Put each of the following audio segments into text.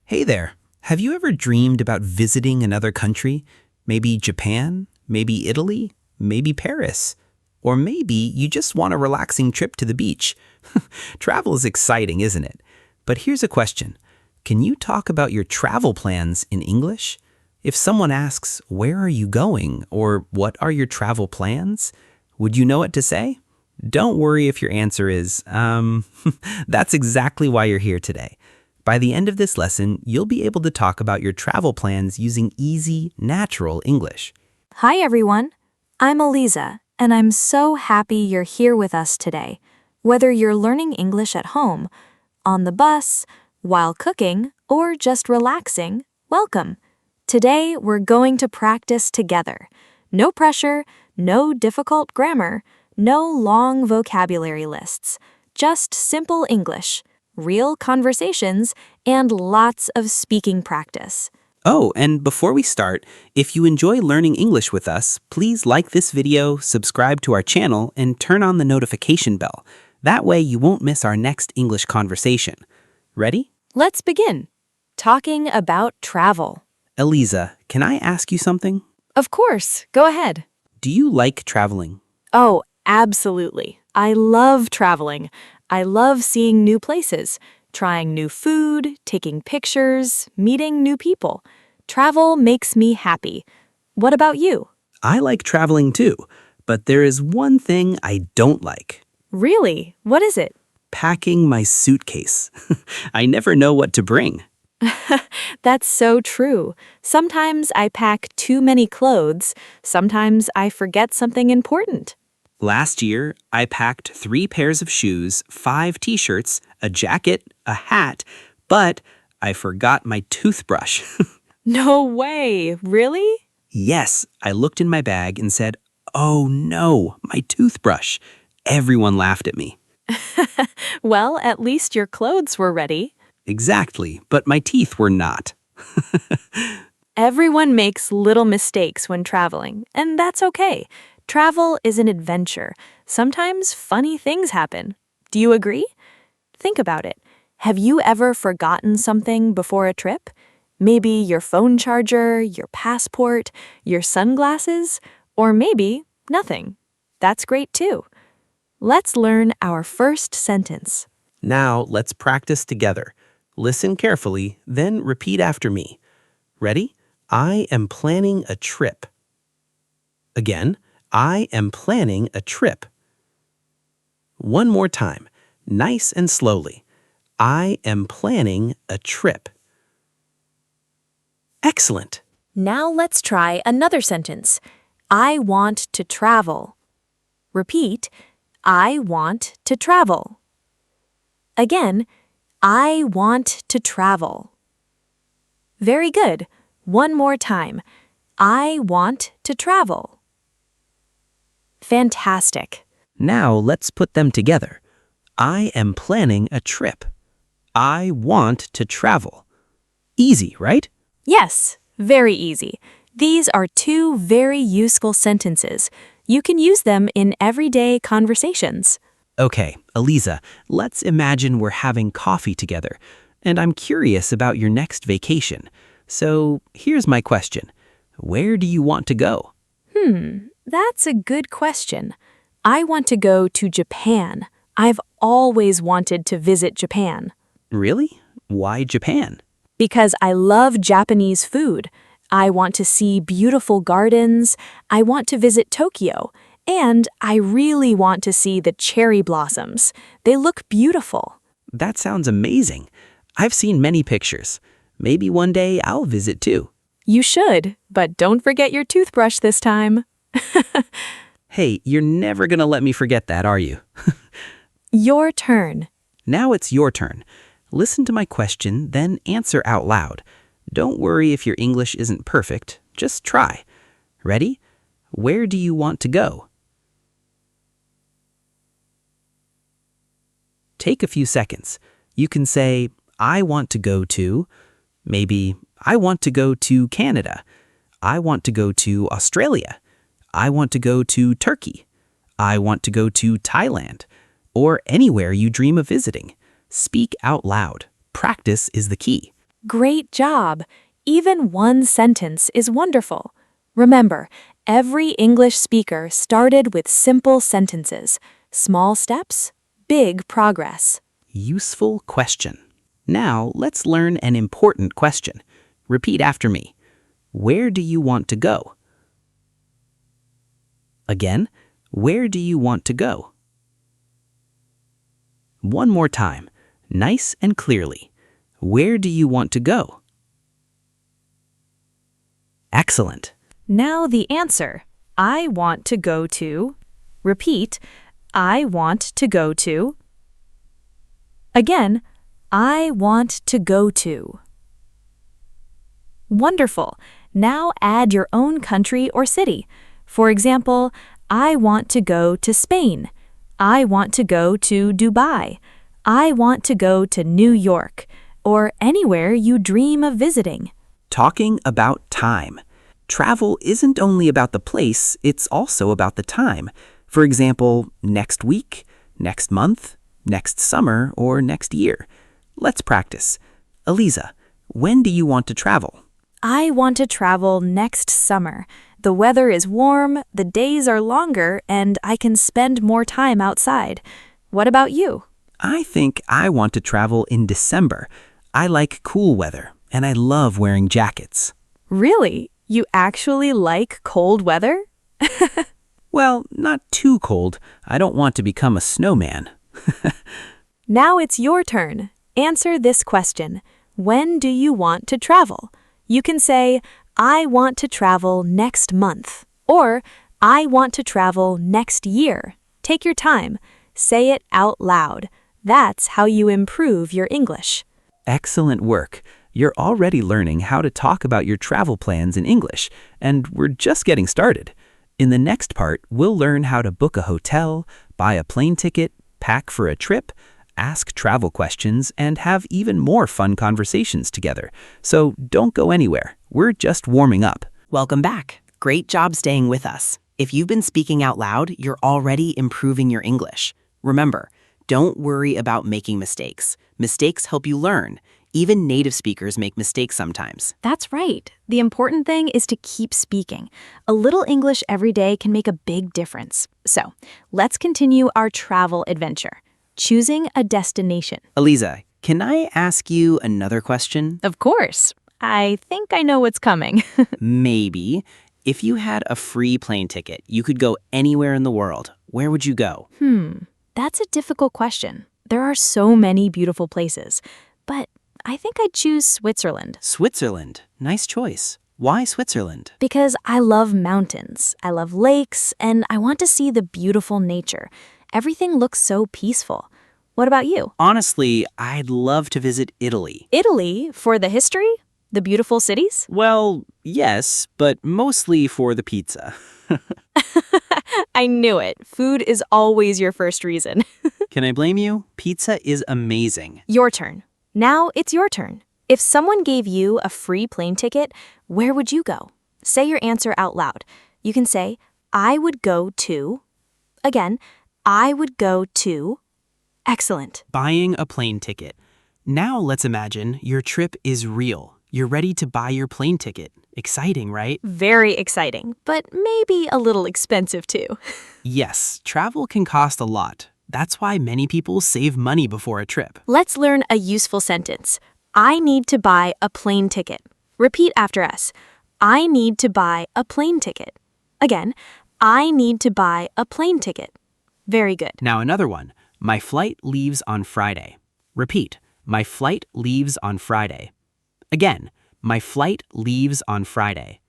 Hey there. Have you ever dreamed about visiting another country? Maybe Japan, maybe Italy, maybe Paris, or maybe you just want a relaxing trip to the beach. Travel is exciting, isn't it? But here's a question. Can you talk about your travel plans in English? If someone asks, "Where are you going?" or "What are your travel plans?" would you know what to say? Don't worry if your answer is, that's exactly why you're here today. By the end of this lesson, you'll be able to talk about your travel plans using easy, natural English. Hi, everyone. I'm Aliza, and I'm so happy you're here with us today. Whether you're learning English at home, on the bus, while cooking, or just relaxing, welcome. Today, we're going to practice together. No pressure, no difficult grammar, no long vocabulary lists. Just simple English, real conversations, and lots of speaking practice. Oh, and before we start, if you enjoy learning English with us, please like this video, subscribe to our channel, and turn on the notification bell. That way you won't miss our next English conversation. Ready? Let's begin. Talking about travel. Aliza, can I ask you something? Of course, go ahead. Do you like traveling? Oh, absolutely. I love traveling. I love seeing new places, trying new food, taking pictures, meeting new people. Travel makes me happy. What about you? I like traveling too, but there is one thing I don't like. Really? What is it? Packing my suitcase. I never know what to bring. That's so true. Sometimes I pack too many clothes. Sometimes I forget something important. Last year, I packed 3 pairs of shoes, 5 t-shirts, a jacket, a hat, but I forgot my toothbrush. No way. Really? Yes, I looked in my bag and said, "Oh no, my toothbrush." Everyone laughed at me. Well, at least your clothes were ready. Exactly, but my teeth were not. Everyone makes little mistakes when traveling, and that's okay. Travel is an adventure. Sometimes funny things happen. Do you agree? Think about it. Have you ever forgotten something before a trip? Maybe your phone charger, your passport, your sunglasses, or maybe nothing. That's great too. Let's learn our first sentence. Now let's practice together. Listen carefully, then repeat after me. Ready? I am planning a trip. Again, I am planning a trip. One more time, nice and slowly. I am planning a trip. Excellent. Now let's try another sentence. I want to travel. Repeat, I want to travel. Again, I want to travel. Very good. One more time. I want to travel. Fantastic. Now let's put them together. I am planning a trip. I want to travel. Easy, right? Yes, very easy. These are 2 very useful sentences. You can use them in everyday conversations. Okay, Aliza, let's imagine we're having coffee together, and I'm curious about your next vacation. So here's my question. Where do you want to go? That's a good question. I want to go to Japan. I've always wanted to visit Japan. Really? Why Japan? Because I love Japanese food. I want to see beautiful gardens. I want to visit Tokyo. And I really want to see the cherry blossoms. They look beautiful. That sounds amazing. I've seen many pictures. Maybe one day I'll visit too. You should, but don't forget your toothbrush this time. Hey, you're never gonna let me forget that, are you? Your turn. Now it's your turn. Listen to my question, then answer out loud. Don't worry if your English isn't perfect. Just try. Ready? Where do you want to go? Take a few seconds. You can say, I want to go to, maybe, I want to go to Canada. I want to go to Australia. I want to go to Turkey. I want to go to Thailand. Or anywhere you dream of visiting. Speak out loud. Practice is the key. Great job! Even one sentence is wonderful. Remember, every English speaker started with simple sentences. Small steps, big progress. Useful question. Now, let's learn an important question. Repeat after me. Where do you want to go? Again, where do you want to go? One more time, nice and clearly. Where do you want to go? Excellent. Now the answer. I want to go to. Repeat. I want to go to. Again, I want to go to. Wonderful. Now add your own country or city. For example, I want to go to Spain. I want to go to Dubai. I want to go to New York, or anywhere you dream of visiting. Talking about time. Travel isn't only about the place, it's also about the time. For example, next week, next month, next summer, or next year. Let's practice. Aliza, when do you want to travel? I want to travel next summer. The weather is warm, the days are longer, and I can spend more time outside. What about you? I think I want to travel in December. I like cool weather, and I love wearing jackets. Really? You actually like cold weather? Well, not too cold. I don't want to become a snowman. Now it's your turn. Answer this question. When do you want to travel? You can say, I want to travel next month, or I want to travel next year. Take your time. Say it out loud. That's how you improve your English. Excellent work. You're already learning how to talk about your travel plans in English, and we're just getting started. In the next part, we'll learn how to book a hotel, buy a plane ticket, pack for a trip, ask travel questions, and have even more fun conversations together. So don't go anywhere. We're just warming up. Welcome back. Great job staying with us. If you've been speaking out loud, you're already improving your English. Remember, don't worry about making mistakes. Mistakes help you learn. Even native speakers make mistakes sometimes. That's right. The important thing is to keep speaking. A little English every day can make a big difference. So, let's continue our travel adventure. Choosing a destination. Aliza, can I ask you another question? Of course. I think I know what's coming. Maybe. If you had a free plane ticket, you could go anywhere in the world. Where would you go? That's a difficult question. There are so many beautiful places, but I think I'd choose Switzerland. Switzerland. Nice choice. Why Switzerland? Because I love mountains, I love lakes, and I want to see the beautiful nature. Everything looks so peaceful. What about you? Honestly, I'd love to visit Italy. Italy for the history? The beautiful cities? Well, yes, but mostly for the pizza. I knew it. Food is always your first reason. Can I blame you? Pizza is amazing. Your turn. Now it's your turn. If someone gave you a free plane ticket, where would you go? Say your answer out loud. You can say, I would go to. Again, I would go to. Excellent. Buying a plane ticket. Now let's imagine your trip is real. You're ready to buy your plane ticket. Exciting, right? Very exciting, but maybe a little expensive too. Yes, travel can cost a lot. That's why many people save money before a trip. Let's learn a useful sentence. I need to buy a plane ticket. Repeat after us. I need to buy a plane ticket. Again, I need to buy a plane ticket. Very good. Now another one. My flight leaves on Friday. Repeat. My flight leaves on Friday. Again, my flight leaves on Friday.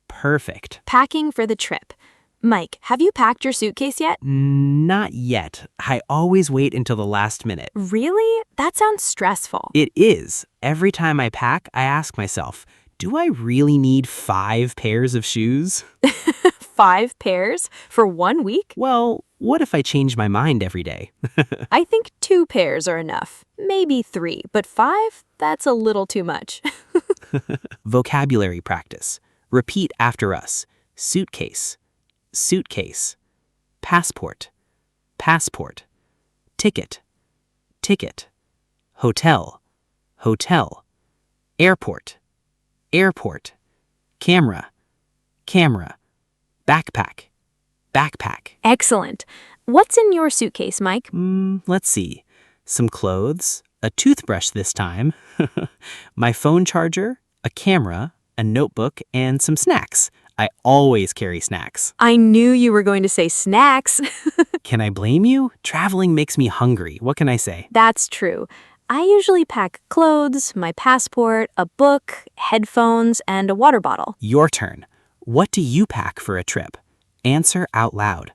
Perfect. Packing for the trip. Mike, have you packed your suitcase yet? Not yet. I always wait until the last minute. Really? That sounds stressful. It is. Every time I pack, I ask myself, do I really need 5 pairs of shoes? 5 pairs for 1 week? Well, what if I change my mind every day? I think 2 pairs are enough. Maybe 3, but 5? That's a little too much. Vocabulary practice. Repeat after us. Suitcase. Suitcase. Passport. Passport. Ticket. Ticket. Hotel. Hotel. Airport, airport. Camera, camera. Backpack, backpack. Excellent. What's in your suitcase, Mike? Let's see. Some clothes, a toothbrush this time, my phone charger, a camera, a notebook, and some snacks. I always carry snacks. I knew you were going to say snacks. Can I blame you? Traveling makes me hungry. What can I say? That's true. I usually pack clothes, my passport, a book, headphones, and a water bottle. Your turn. What do you pack for a trip? Answer out loud.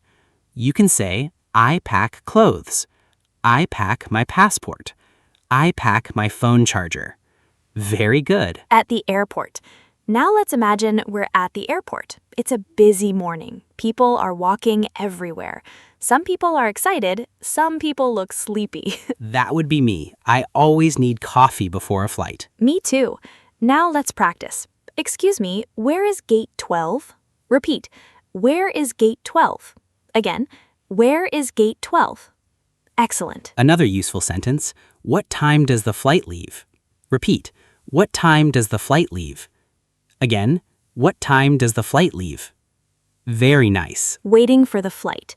You can say, I pack clothes. I pack my passport. I pack my phone charger. Very good. At the airport. Now let's imagine we're at the airport. It's a busy morning. People are walking everywhere. Some people are excited. Some people look sleepy. That would be me. I always need coffee before a flight. Me too. Now let's practice. Excuse me, where is gate 12? Repeat. Where is gate 12? Again, where is gate 12? Excellent. Another useful sentence. What time does the flight leave? Repeat. What time does the flight leave? Again, what time does the flight leave? Very nice. Waiting for the flight.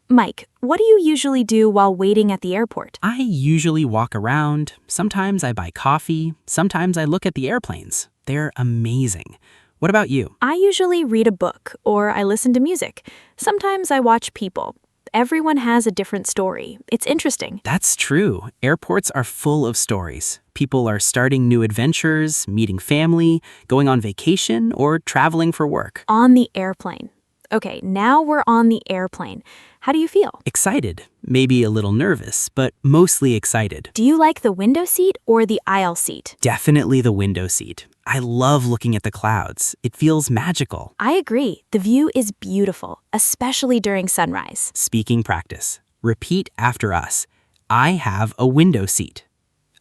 Mike, what do you usually do while waiting at the airport? I usually walk around. Sometimes I buy coffee. Sometimes I look at the airplanes. They're amazing. What about you? I usually read a book or I listen to music. Sometimes I watch people. Everyone has a different story. It's interesting. That's true. Airports are full of stories. People are starting new adventures, meeting family, going on vacation, or traveling for work. On the airplane. Okay, now we're on the airplane. How do you feel? Excited, maybe a little nervous, but mostly excited. Do you like the window seat or the aisle seat? Definitely the window seat. I love looking at the clouds. It feels magical. I agree. The view is beautiful, especially during sunrise. Speaking practice. Repeat after us. I have a window seat.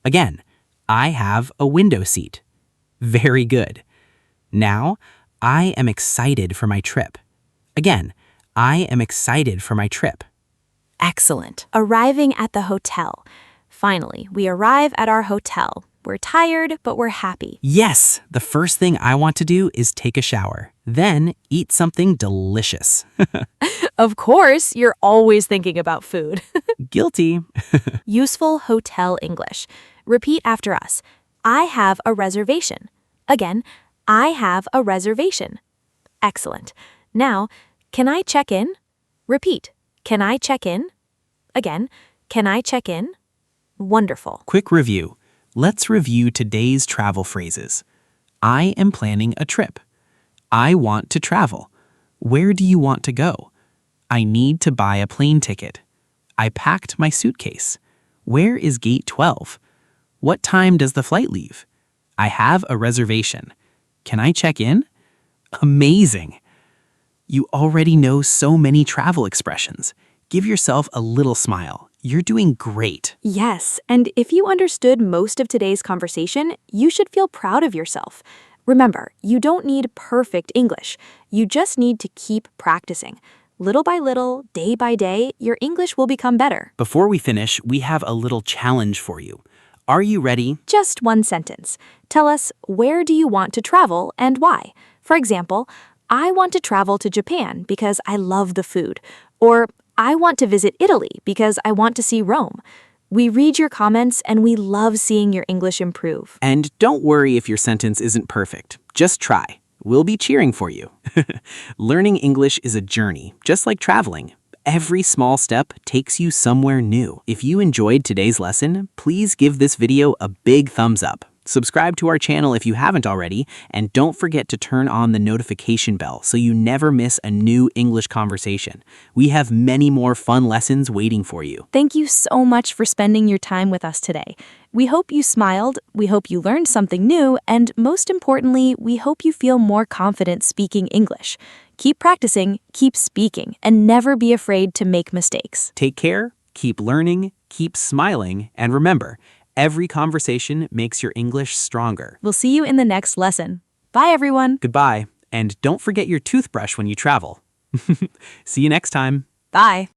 Again, I have a window seat. Very good. Now, I am excited for my trip. Again, I am excited for my trip. Excellent. Arriving at the hotel. Finally, we arrive at our hotel. We're tired, but we're happy. Yes, the first thing I want to do is take a shower, then eat something delicious. Of course, you're always thinking about food. Guilty. Useful hotel English. Repeat after us. I have a reservation. Again, I have a reservation. Excellent. Now, can I check in? Repeat. Can I check in? Again, can I check in? Wonderful. Quick review. Let's review today's travel phrases. I am planning a trip. I want to travel. Where do you want to go? I need to buy a plane ticket. I packed my suitcase. Where is gate 12? What time does the flight leave? I have a reservation. Can I check in? Amazing! You already know so many travel expressions. Give yourself a little smile. You're doing great. Yes, and if you understood most of today's conversation, you should feel proud of yourself. Remember, you don't need perfect English. You just need to keep practicing. Little by little, day by day, your English will become better. Before we finish, we have a little challenge for you. Are you ready? Just one sentence. Tell us, where do you want to travel and why? For example, I want to travel to Japan because I love the food. Or, I want to visit Italy because I want to see Rome. We read your comments and we love seeing your English improve. And don't worry if your sentence isn't perfect. Just try. We'll be cheering for you. Learning English is a journey, just like traveling. Every small step takes you somewhere new. If you enjoyed today's lesson, please give this video a big thumbs up. Subscribe to our channel if you haven't already, and don't forget to turn on the notification bell so you never miss a new English conversation. We have many more fun lessons waiting for you. Thank you so much for spending your time with us today. We hope you smiled, we hope you learned something new, and most importantly, we hope you feel more confident speaking English. Keep practicing, keep speaking, and never be afraid to make mistakes. Take care, keep learning, keep smiling, and remember, every conversation makes your English stronger. We'll see you in the next lesson. Bye, everyone. Goodbye, and don't forget your toothbrush when you travel. See you next time. Bye.